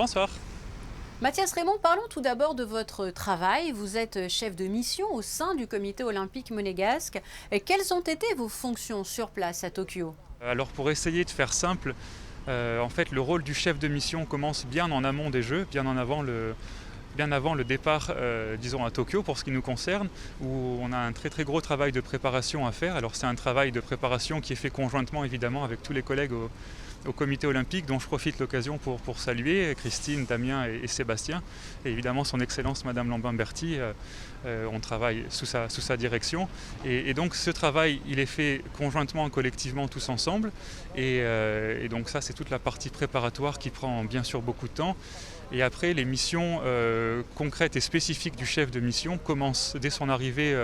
Bonsoir. Mathias Raymond, parlons tout d'abord de votre travail. Vous êtes chef de mission au sein du Comité olympique monégasque. Et quelles ont été vos fonctions sur place à Tokyo? Alors pour essayer de faire simple, en fait le rôle du chef de mission commence bien en amont des Jeux, bien avant le départ disons à Tokyo pour ce qui nous concerne, où on a un très très gros travail de préparation à faire. Alors c'est un travail de préparation qui est fait conjointement évidemment avec tous les collègues au comité olympique, dont je profite l'occasion pour saluer Christine, Damien et Sébastien, et évidemment son Excellence Madame Lambin-Berty. On travaille sous sa direction, et donc ce travail il est fait conjointement, collectivement, tous ensemble, et donc ça c'est toute la partie préparatoire qui prend bien sûr beaucoup de temps. Et après, les missions concrètes et spécifiques du chef de mission commencent dès son arrivée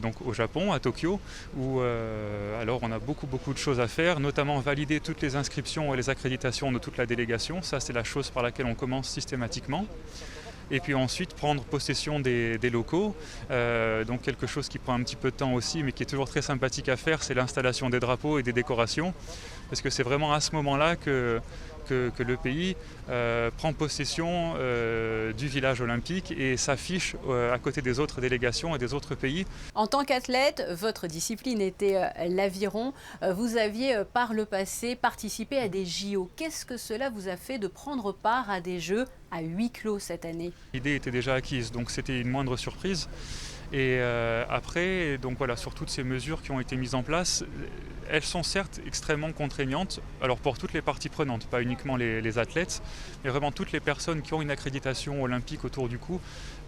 donc au Japon, à Tokyo, où alors on a beaucoup de choses à faire, notamment valider toutes les inscriptions et les accréditations de toute la délégation. Ça, c'est la chose par laquelle on commence systématiquement. Et puis ensuite prendre possession des locaux, donc quelque chose qui prend un petit peu de temps aussi, mais qui est toujours très sympathique à faire, c'est l'installation des drapeaux et des décorations, parce que c'est vraiment à ce moment-là que le pays prend possession du village olympique et s'affiche à côté des autres délégations et des autres pays. En tant qu'athlète, votre discipline était l'aviron. Vous aviez par le passé participé à des JO. Qu'est-ce que cela vous a fait de prendre part à des Jeux à huis clos cette année? L'idée était déjà acquise, donc c'était une moindre surprise. Et après, donc voilà, sur toutes ces mesures qui ont été mises en place, elles sont certes extrêmement contraignantes, alors pour toutes les parties prenantes, pas uniquement les athlètes, mais vraiment toutes les personnes qui ont une accréditation olympique autour du cou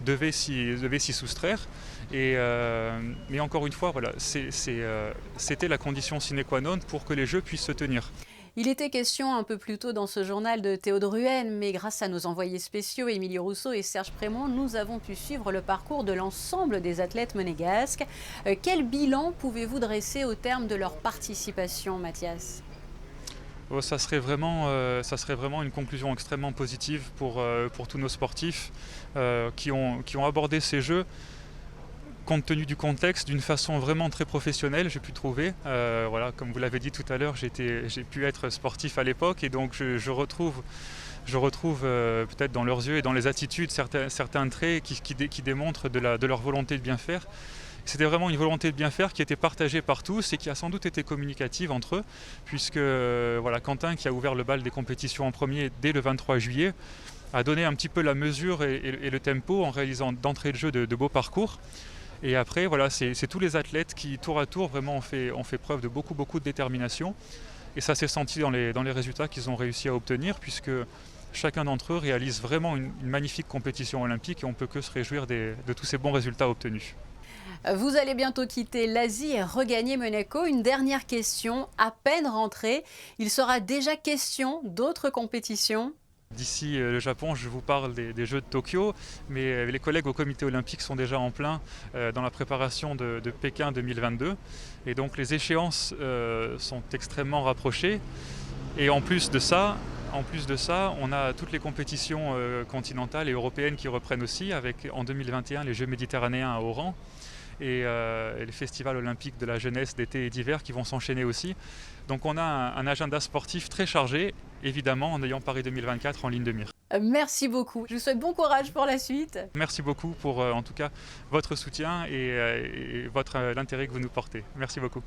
devaient s'y soustraire. Mais encore une fois, voilà, c'était la condition sine qua non pour que les Jeux puissent se tenir. Il était question un peu plus tôt dans ce journal de Théo Druhen, mais grâce à nos envoyés spéciaux Émilie Rousseau et Serge Prémont, nous avons pu suivre le parcours de l'ensemble des athlètes monégasques. Quel bilan pouvez-vous dresser au terme de leur participation, Mathias? Oh, ça serait vraiment une conclusion extrêmement positive pour tous nos sportifs qui ont abordé ces Jeux compte tenu du contexte, d'une façon vraiment très professionnelle, j'ai pu trouver. Voilà, comme vous l'avez dit tout à l'heure, j'ai pu être sportif à l'époque, et donc je retrouve peut-être dans leurs yeux et dans les attitudes certains traits qui démontrent de leur volonté de bien faire. C'était vraiment une volonté de bien faire qui était partagée par tous et qui a sans doute été communicative entre eux, puisque voilà, Quentin, qui a ouvert le bal des compétitions en premier dès le 23 juillet, a donné un petit peu la mesure et le tempo en réalisant d'entrée de jeu de beaux parcours. Et après, voilà, c'est tous les athlètes qui, tour à tour, vraiment ont fait preuve de beaucoup de détermination. Et ça s'est senti dans les résultats qu'ils ont réussi à obtenir, puisque chacun d'entre eux réalise vraiment une magnifique compétition olympique, et on ne peut que se réjouir de tous ces bons résultats obtenus. Vous allez bientôt quitter l'Asie et regagner Monaco. Une dernière question, à peine rentré, il sera déjà question d'autres compétitions? D'ici le Japon, je vous parle des Jeux de Tokyo, mais les collègues au comité olympique sont déjà en plein dans la préparation de Pékin 2022. Et donc les échéances sont extrêmement rapprochées. Et en plus de ça, on a toutes les compétitions continentales et européennes qui reprennent aussi, avec en 2021 les Jeux méditerranéens à Oran, et les festivals olympiques de la jeunesse d'été et d'hiver qui vont s'enchaîner aussi. Donc on a un agenda sportif très chargé, évidemment en ayant Paris 2024 en ligne de mire. Merci beaucoup. Je vous souhaite bon courage pour la suite. Merci beaucoup pour en tout cas votre soutien et l'intérêt que vous nous portez. Merci beaucoup.